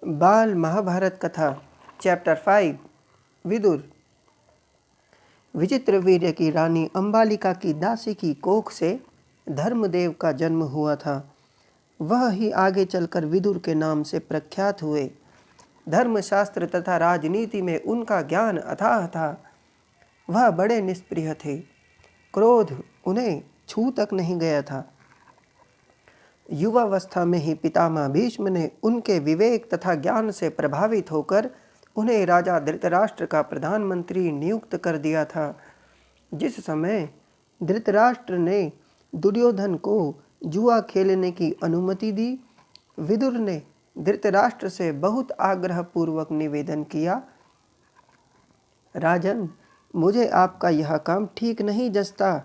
बाल महाभारत कथा चैप्टर 5 विदुर। विचित्र वीर्य की रानी अंबालिका की दासी की कोख से धर्मदेव का जन्म हुआ था। वह ही आगे चलकर विदुर के नाम से प्रख्यात हुए। धर्मशास्त्र तथा राजनीति में उनका ज्ञान अथाह था। वह बड़े निष्प्रिय थे। क्रोध उन्हें छू तक नहीं गया था। युवावस्था में ही पितामह भीष्म ने उनके विवेक तथा ज्ञान से प्रभावित होकर उन्हें राजा धृतराष्ट्र का प्रधानमंत्री नियुक्त कर दिया था। जिस समय धृतराष्ट्र ने दुर्योधन को जुआ खेलने की अनुमति दी, विदुर ने धृतराष्ट्र से बहुत आग्रहपूर्वक निवेदन किया, राजन, मुझे आपका यह काम ठीक नहीं जचता।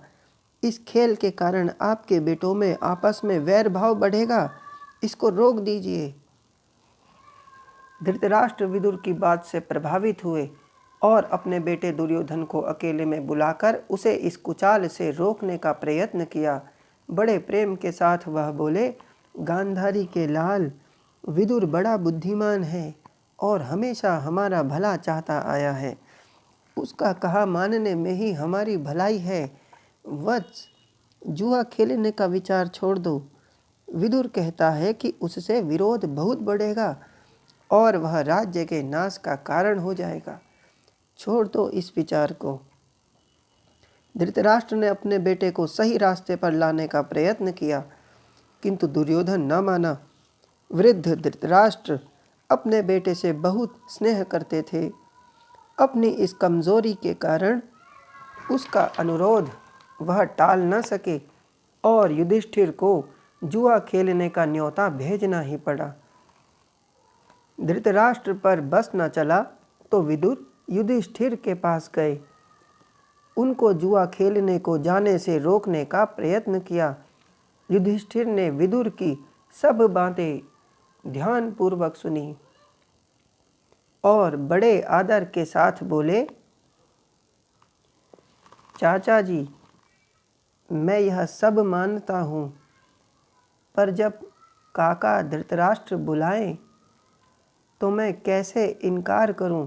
इस खेल के कारण आपके बेटों में आपस में वैर भाव बढ़ेगा। इसको रोक दीजिए। धृतराष्ट्र विदुर की बात से प्रभावित हुए और अपने बेटे दुर्योधन को अकेले में बुलाकर उसे इस कुचाल से रोकने का प्रयत्न किया। बड़े प्रेम के साथ वह बोले, गांधारी के लाल, विदुर बड़ा बुद्धिमान है और हमेशा हमारा भला चाहता आया है। उसका कहा मानने में ही हमारी भलाई है। वत्स, जुआ खेलने का विचार छोड़ दो। विदुर कहता है कि उससे विरोध बहुत बढ़ेगा और वह राज्य के नाश का कारण हो जाएगा। छोड़ दो इस विचार को। धृतराष्ट्र ने अपने बेटे को सही रास्ते पर लाने का प्रयत्न किया, किंतु दुर्योधन न माना। वृद्ध धृतराष्ट्र अपने बेटे से बहुत स्नेह करते थे। अपनी इस कमजोरी के कारण उसका अनुरोध वह टाल न सके और युधिष्ठिर को जुआ खेलने का न्योता भेजना ही पड़ा। धृतराष्ट्र पर बस न चला तो विदुर युधिष्ठिर के पास गए। उनको जुआ खेलने को जाने से रोकने का प्रयत्न किया। युधिष्ठिर ने विदुर की सब बातें ध्यानपूर्वक सुनी और बड़े आदर के साथ बोले, चाचा जी, मैं यह सब मानता हूँ, पर जब काका धृतराष्ट्र बुलाएं तो मैं कैसे इनकार करूं?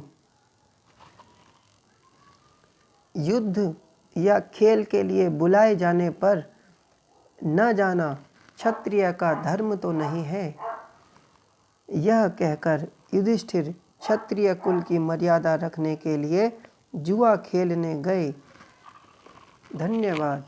युद्ध या खेल के लिए बुलाए जाने पर न जाना क्षत्रिय का धर्म तो नहीं है। यह कहकर युधिष्ठिर क्षत्रिय कुल की मर्यादा रखने के लिए जुआ खेलने गए। धन्यवाद।